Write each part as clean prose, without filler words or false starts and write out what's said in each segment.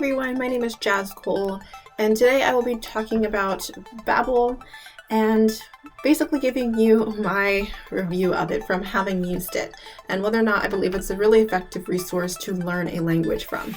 everyone, my name is Jazz Cole, and today I will be talking about Babbel and basically giving you my review of it from having used it, and whether or not I believe it's a really effective resource to learn a language from.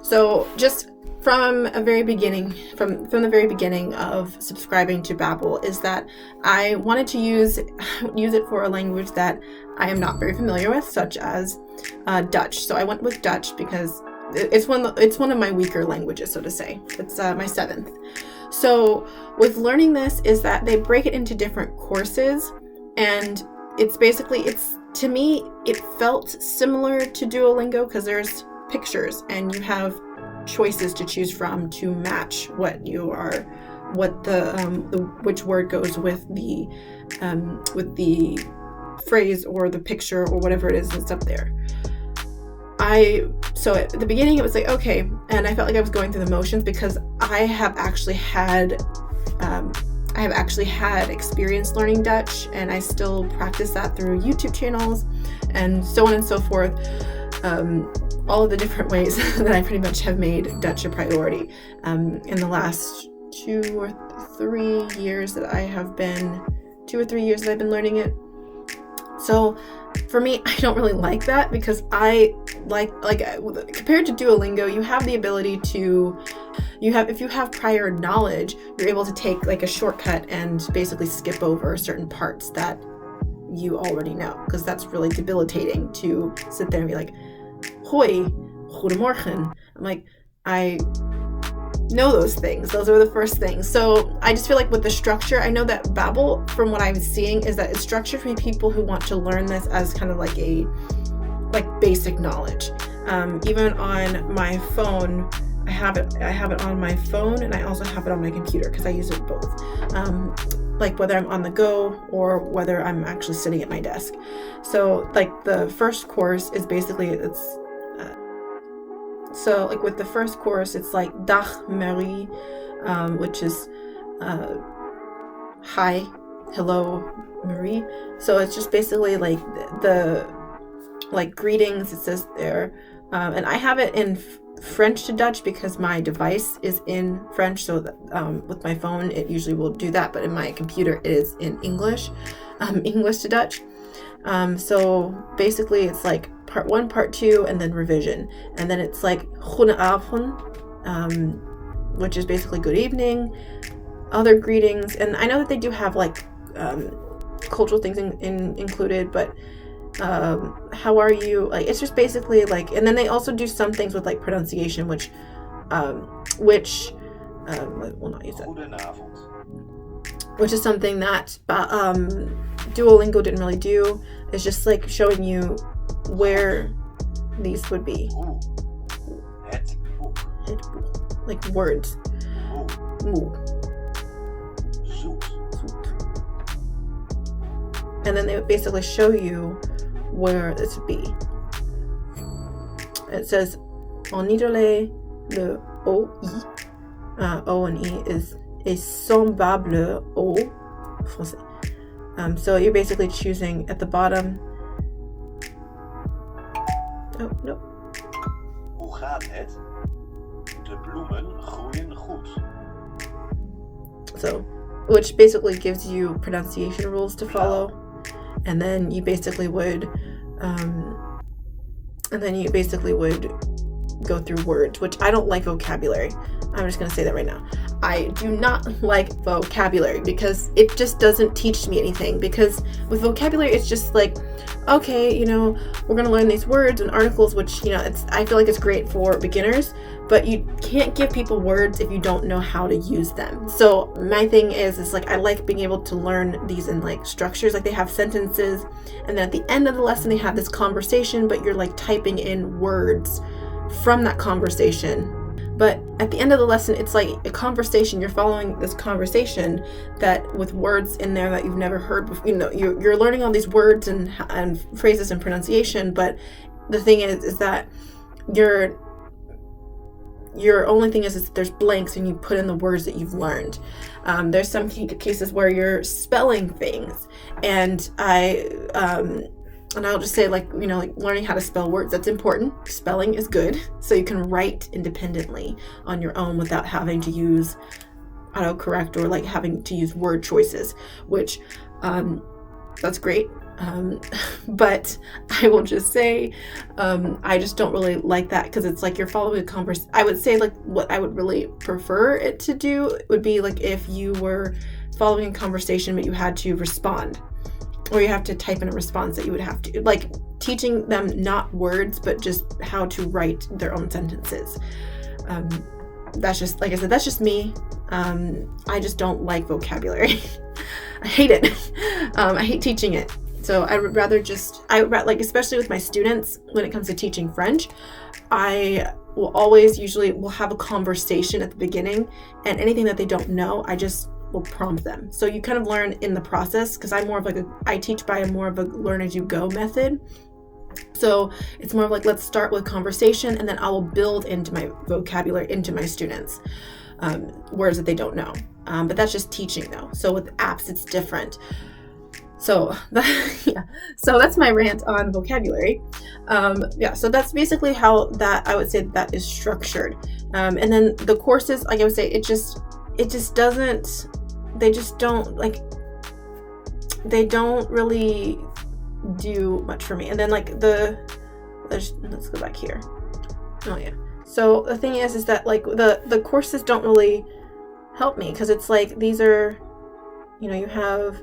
So just from the very beginning of subscribing to Babbel is that I wanted to use it for a language that I am not very familiar with, such as Dutch. So I went with Dutch because it's one of my weaker languages, so to say. It's my 7th. So with learning this is that they break it into different courses, and to me it felt similar to Duolingo because there's pictures and you have choices to choose from to match which word goes with the phrase or the picture or whatever it is that's up there. So at the beginning it was like, okay, and I felt like I was going through the motions because I have actually had experience learning Dutch, and I still practice that through YouTube channels and so on and so forth. All of the different ways that I pretty much have made Dutch a priority in the last 2 or 3 years that I've been learning it. So for me, I don't really like that because I like compared to Duolingo, you have the ability to, if you have prior knowledge, you're able to take like a shortcut and basically skip over certain parts that you already know, because that's really debilitating to sit there and be like, hoi, goedemorgen. I'm like, I know those things. Those are the first things. So I just feel like with the structure, I know that Babbel, from what I'm seeing, is that it's structured for people who want to learn this as kind of like basic knowledge. Even on my phone, I have it on my phone, and I also have it on my computer because I use it both. Like whether I'm on the go or whether I'm actually sitting at my desk. So like the first course is basically, so like with the first course, it's like Dag Marie, which is hi, hello, Marie. So it's just basically like the greetings, it says there. And I have it in French to Dutch because my device is in French, so that with my phone it usually will do that, but in my computer it is in English to Dutch. So basically it's like part 1, part 2, and then revision, and then it's like goedenavond, which is basically good evening, other greetings, and I know that they do have like cultural things included, but how are you, like it's just basically like, and then they also do some things with like pronunciation, which we'll not use that, which is something that Duolingo didn't really do. It's just like showing you where these would be, like words. And then they would basically show you where this would be. It says en Nederlandais, le OI, O and E is semblable au français. So you're basically choosing at the bottom. Oh, no. Hoe gaat het? De bloemen groeien goed. So, which basically gives you pronunciation rules to follow. And then you basically would go through words, which I don't like vocabulary. I'm just going to say that right now. I do not like vocabulary because it just doesn't teach me anything. Because with vocabulary, it's just like, okay, we're going to learn these words and articles, which, I feel like it's great for beginners, but you can't give people words if you don't know how to use them. So my thing is like, I like being able to learn these in like structures, like they have sentences, and then at the end of the lesson, they have this conversation, but you're like typing in words from that conversation. But at the end of the lesson, it's like a conversation. You're following this conversation that with words in there that you've never heard before. You're learning all these words and phrases and pronunciation. But the thing is that your only thing is there's blanks and you put in the words that you've learned. There's some cases where you're spelling things, and I'll just say, like learning how to spell words, that's important. Spelling is good, so you can write independently on your own without having to use autocorrect or like having to use word choices, which that's great. But I will just say, I just don't really like that, because it's like you're following a conversation. I would say like what I would really prefer it to do would be like if you were following a conversation but you had to respond, or you have to type in a response that you would have to, like teaching them not words but just how to write their own sentences. That's just, like I said, that's just me. I just don't like vocabulary. I hate it. I hate teaching it. So I would rather like, especially with my students, when it comes to teaching French, I will always usually will have a conversation at the beginning, and anything that they don't know, I just will prompt them. So you kind of learn in the process, because I'm more of like I teach by more of a learn as you go method. So it's more of like, let's start with conversation, and then I will build into my vocabulary into my students, words that they don't know. But that's just teaching though. So with apps, it's different. So so that's my rant on vocabulary. So that's basically how that I would say that is structured. And then the courses, like I would say, it just doesn't. They just don't they don't really do much for me. And then like let's go back here. Oh yeah. So the thing is that like the courses don't really help me, because it's like these are, you have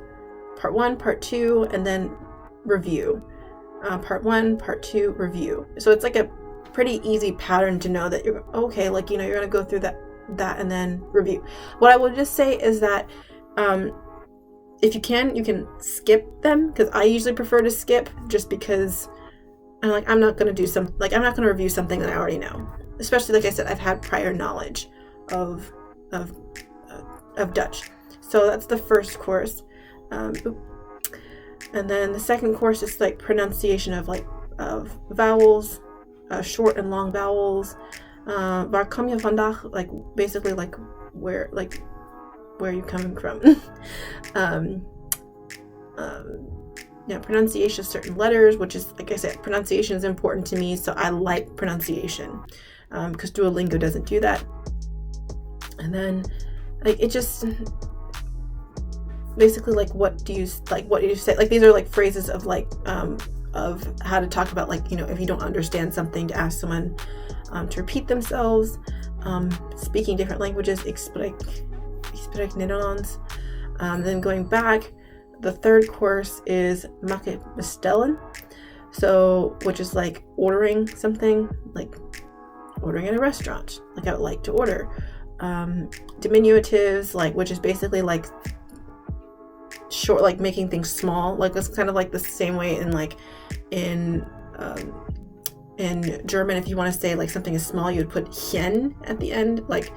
part 1, part 2, and then review. Part 1, part 2, review. So it's like a pretty easy pattern to know that you're okay. Like, you're going to go through that and then review. What I will just say is that if you can skip them, because I usually prefer to skip, just because I'm not going to review something that I already know. Especially, like I said, I've had prior knowledge of Dutch. So that's the first course. And then the second course is like pronunciation of vowels, short and long vowels. Waar kom je vandaag? Like basically like where you coming from. Pronunciation of certain letters, which is, like I said, pronunciation is important to me, so I like pronunciation, because Duolingo doesn't do that. And then like it just basically like what do you say, like these are like phrases of like of how to talk about, like if you don't understand something, to ask someone to repeat themselves, speaking different languages, ik spreek Nederlands. Then going back, the third course is mag ik bestellen, so which is like ordering something, like ordering at a restaurant, like I would like to order. Diminutives, like, which is basically like short, like making things small, like it's kind of like the same way in German, if you want to say like something is small, you would put hen at the end, like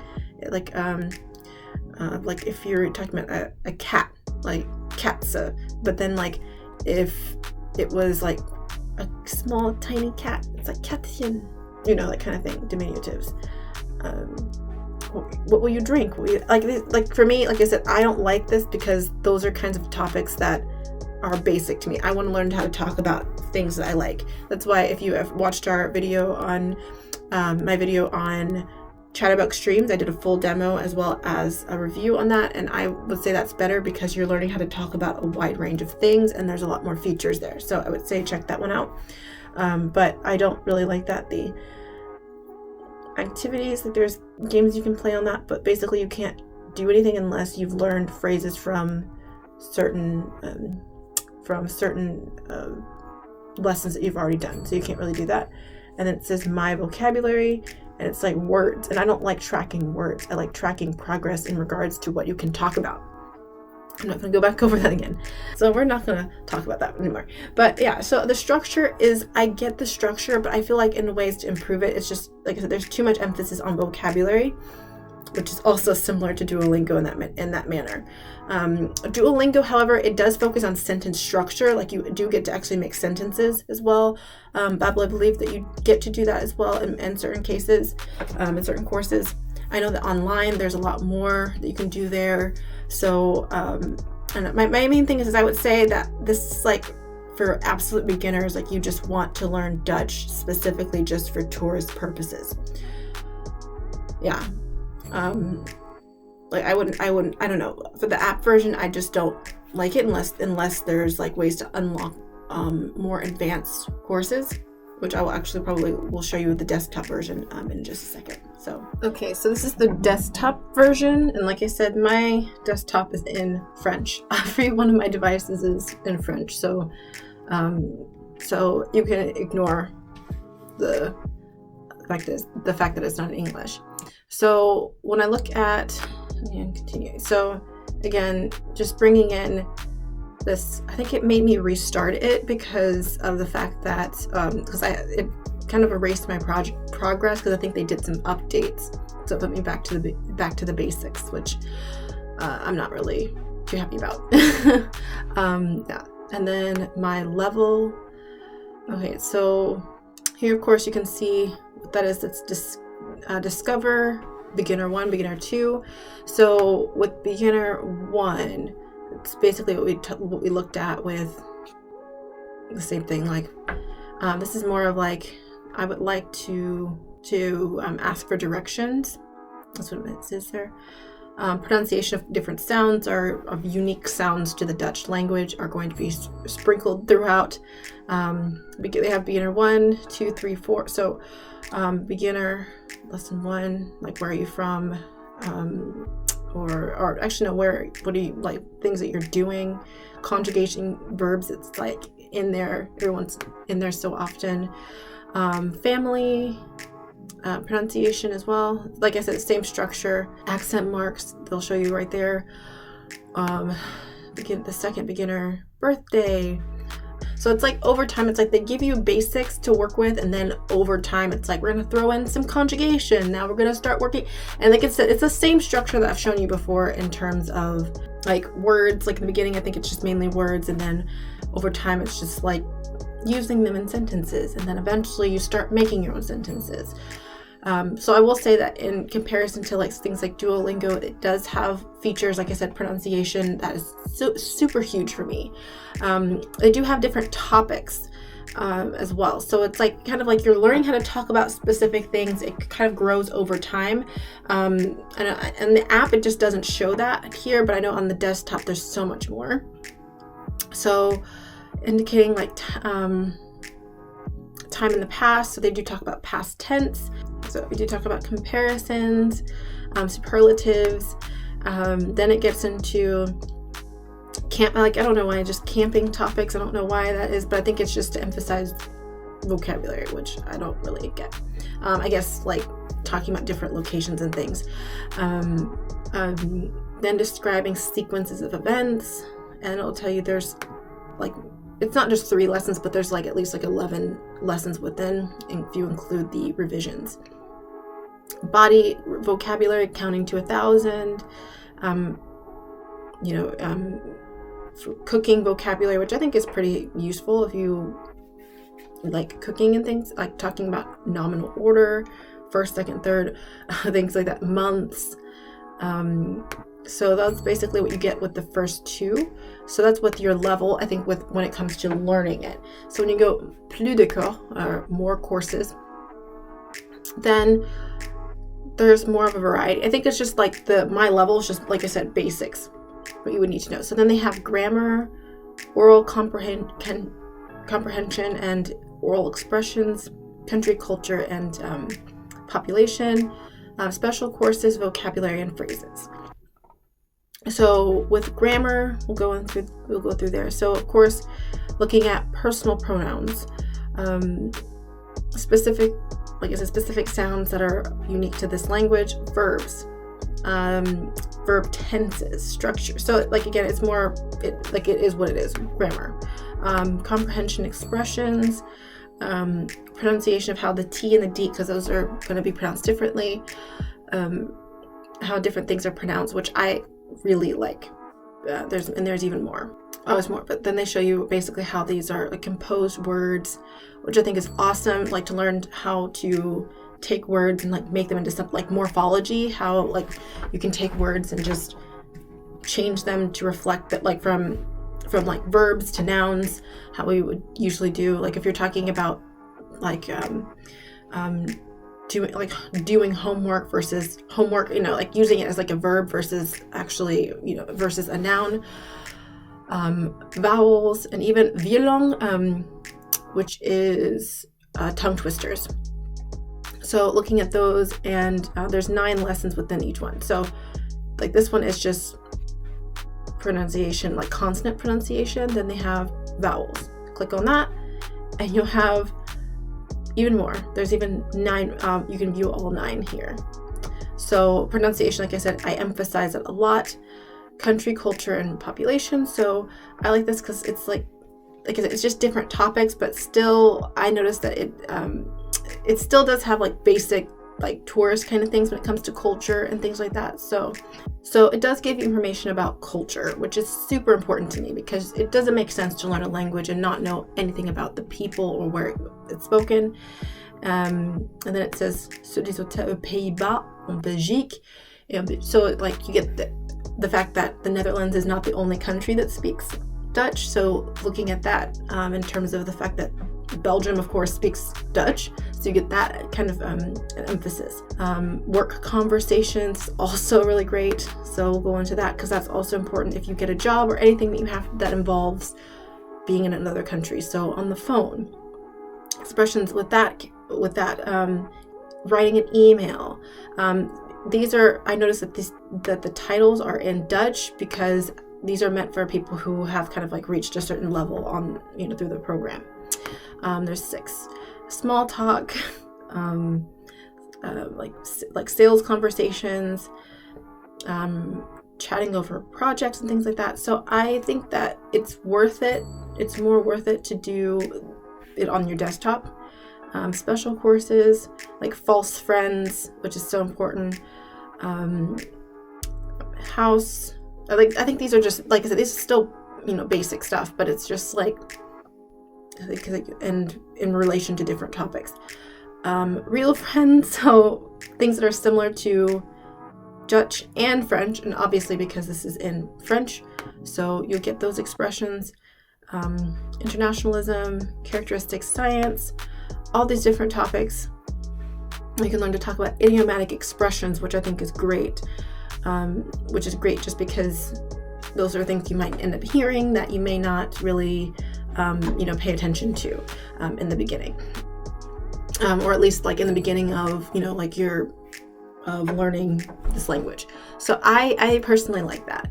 if you're talking about a cat, like Katze, but then like if it was like a small tiny cat, it's like Kätzchen, that kind of thing, diminutives. What will you drink? Like for me, like I said, I don't like this, because those are kinds of topics that are basic to me. I want to learn how to talk about things that I like. That's why if you have watched our video on my video on Chatterbox streams, I did a full demo as well as a review on that, and I would say that's better because you're learning how to talk about a wide range of things, and there's a lot more features there. So I would say check that one out. But I don't really like that the activities, like there's games you can play on that, but basically you can't do anything unless you've learned phrases from certain lessons that you've already done. So you can't really do that. And then it says my vocabulary, and it's like words, and I don't like tracking words. I like tracking progress in regards to what you can talk about. I'm not going to go back over that again. So we're not going to talk about that anymore. But yeah, so the structure is, I get the structure, but I feel like in ways to improve it, it's just, like I said, there's too much emphasis on vocabulary, which is also similar to Duolingo in that manner. Duolingo, however, it does focus on sentence structure. Like, you do get to actually make sentences as well. Babbel, I believe that you get to do that as well in certain cases, in certain courses. I know that online there's a lot more that you can do there. So, and my main thing is I would say that this is like for absolute beginners, like you just want to learn Dutch specifically just for tourist purposes. Yeah. Like I don't know. For the app version, I just don't like it unless there's like ways to unlock more advanced courses, which I will actually will show you the desktop version in just a second. So, okay, so this is the desktop version, and like I said, my desktop is in French. Every one of my devices is in French, so you can ignore the fact that it's not in English. So when I look at, and continue. So again, just bringing in this, I think it made me restart it because of the fact that it kind of erased my progress because I think they did some updates, so it put me back to the basics, which I'm not really too happy about. Yeah, and then my level. Okay, so here of course you can see what that is. It's discover, beginner 1, beginner 2. So with beginner 1, it's basically what we looked at with the same thing. Like this is more of like, I would like to ask for directions. That's what it says there. Pronunciation of different sounds of unique sounds to the Dutch language are going to be sprinkled throughout. They have beginner 1, 2, 3, 4. So beginner lesson 1, like where are you from? Or actually no, what are you, like things that you're doing, conjugation verbs, it's like in there, everyone's in there so often. Family, pronunciation as well. Like I said, same structure. Accent marks, they'll show you right there. The second beginner, birthday. So it's like over time, it's like they give you basics to work with, and then over time, it's like we're gonna throw in some conjugation. Now we're gonna start working, and like I said, it's the same structure that I've shown you before in terms of like words. Like in the beginning, I think it's just mainly words, and then over time, it's just like using them in sentences, and then eventually you start making your own sentences. So I will say that in comparison to like things like Duolingo, it does have features, like I said, pronunciation, that is super huge for me. They do have different topics as well. So it's like kind of like you're learning how to talk about specific things. It kind of grows over time. And the app, it just doesn't show that here, but I know on the desktop, there's so much more. So indicating like time in the past. So they do talk about past tense. So we do talk about comparisons, superlatives. Then it gets into I don't know why, just camping topics. I don't know why that is, but I think it's just to emphasize vocabulary, which I don't really get. I guess like talking about different locations and things. Then describing sequences of events, and it'll tell you there's like, it's not just 3 lessons, but there's like at least like 11 lessons within, if you include the revisions. Body vocabulary, counting to 1,000. Cooking vocabulary, which I think is pretty useful if you like cooking and things, like talking about nominal order, first, second, third, things like that, months. So that's basically what you get with the first 2. So that's with your level, I think, when it comes to learning it. So when you go plus de cours, or more courses, then there's more of a variety. I think it's just like my level is just, like I said, basics, what you would need to know. So then they have grammar, oral comprehension and oral expressions, country, culture, and population, special courses, vocabulary, and phrases. So with grammar, we'll go through there. So of course, looking at personal pronouns, specific sounds that are unique to this language, verbs, verb tenses, structure. So like again, it's more it is what it is, grammar, comprehension, expressions, pronunciation of how the T and the D, because those are going to be pronounced differently, how different things are pronounced, which I really like. There's even more. Oh, there's more, but then they show you basically how these are like composed words, which I think is awesome. Like to learn how to take words and like make them into something like morphology, how like you can take words and just change them to reflect that, like from like verbs to nouns, how we would usually do, like if you're talking about like doing homework versus homework, like using it as like a verb versus actually, versus a noun. Vowels, and even violon, which is tongue twisters. So looking at those, and there's 9 lessons within each one. So like this one is just pronunciation, like consonant pronunciation. Then they have vowels. Click on that and you'll have even more. There's even 9. You can view all 9 here. So pronunciation, like I said, I emphasize it a lot. Country, culture, and population. So I like this because it's like I said, it's just different topics, but still I noticed that it still does have like basic like tourist kind of things when it comes to culture and things like that. So it does give you information about culture, which is super important to me, because it doesn't make sense to learn a language and not know anything about the people or where it's spoken. And then it says sur des hôtels aux Pays-Bas, en Belgique. So like you get the fact that the Netherlands is not the only country that speaks Dutch. So looking at that in terms of the fact that Belgium, of course, speaks Dutch. So you get that kind of emphasis. Work conversations, also really great. So we'll go into that because that's also important if you get a job or anything that you have that involves being in another country. So on the phone, expressions with that, writing an email. These are, I noticed that the titles are in Dutch because these are meant for people who have kind of like reached a certain level on, through the program. There's 6. Small talk, like sales conversations, chatting over projects and things like that. So I think that it's worth it. It's more worth it to do it on your desktop. Special courses like false friends, which is so important. House. I think these are just, like I said, these are still, basic stuff, but it's just like, and in relation to different topics. Real friends, so things that are similar to Dutch and French, and obviously because this is in French, so you'll get those expressions. Internationalism, characteristics, science, all these different topics. You can learn to talk about idiomatic expressions, which I think is great, just because those are things you might end up hearing that you may not really, pay attention to in the beginning, or at least like in the beginning of, of learning this language. So I personally like that.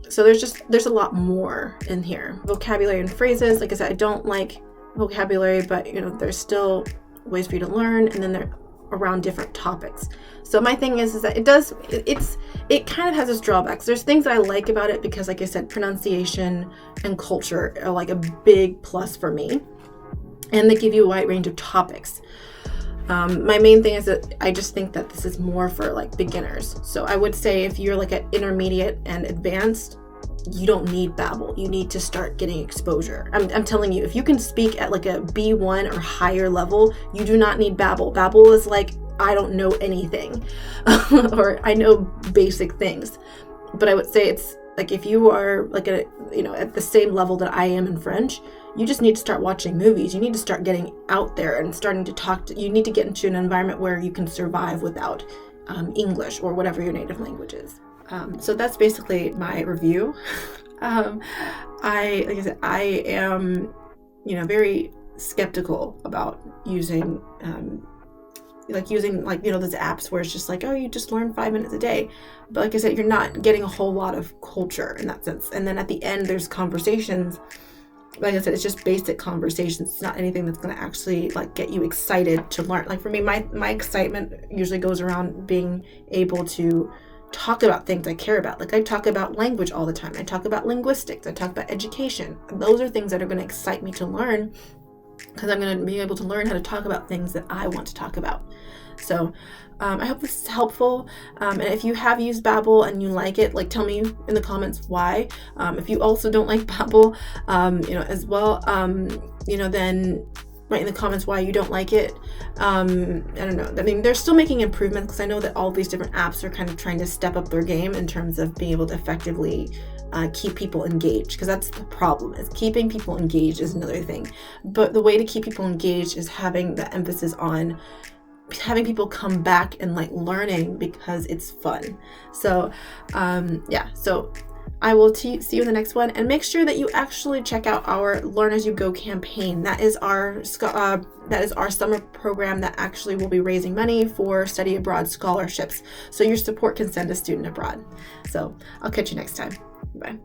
So there's a lot more in here. Vocabulary and phrases. Like I said, I don't like vocabulary, but there's still ways for you to learn, and then they're around different topics. So my thing is that it kind of has its drawbacks. There's things that I like about it because, like I said, pronunciation and culture are like a big plus for me, and they give you a wide range of topics. My main thing is that I just think that this is more for like beginners. So I would say if you're like at intermediate and advanced, you don't need Babbel. You need to start getting exposure. I'm telling you, if you can speak at like a B1 or higher level, you do not need Babbel. Babbel is like, I don't know anything, or I know basic things. But I would say it's like if you are like at the same level that I am in French, you just need to start watching movies. You need to start getting out there and starting to you need to get into an environment where you can survive without English or whatever your native language is. So that's basically my review. Like I said, I am, very skeptical about using those apps where it's just like, oh, you just learn 5 minutes a day. But like I said, you're not getting a whole lot of culture in that sense. And then at the end, there's conversations like I said, it's just basic conversations. It's not anything that's going to actually like get you excited to learn. Like for me, my excitement usually goes around being able to talk about things I care about. Like I talk about language all the time. I talk about linguistics. I talk about education. Those are things that are going to excite me to learn, because I'm going to be able to learn how to talk about things that I want to talk about. So I hope this is helpful. And if you have used Babbel and you like it, like tell me in the comments why. If you also don't like Babbel, as well, then write in the comments why you don't like it. I don't know. I mean, they're still making improvements, because I know that all these different apps are kind of trying to step up their game in terms of being able to effectively keep people engaged, because that's the problem, is keeping people engaged is another thing. But the way to keep people engaged is having the emphasis on having people come back and like learning because it's fun. So so I will see you in the next one, and make sure that you actually check out our Learn As You Go campaign. That is our summer program that actually will be raising money for study abroad scholarships. So your support can send a student abroad. So I'll catch you next time. Bye.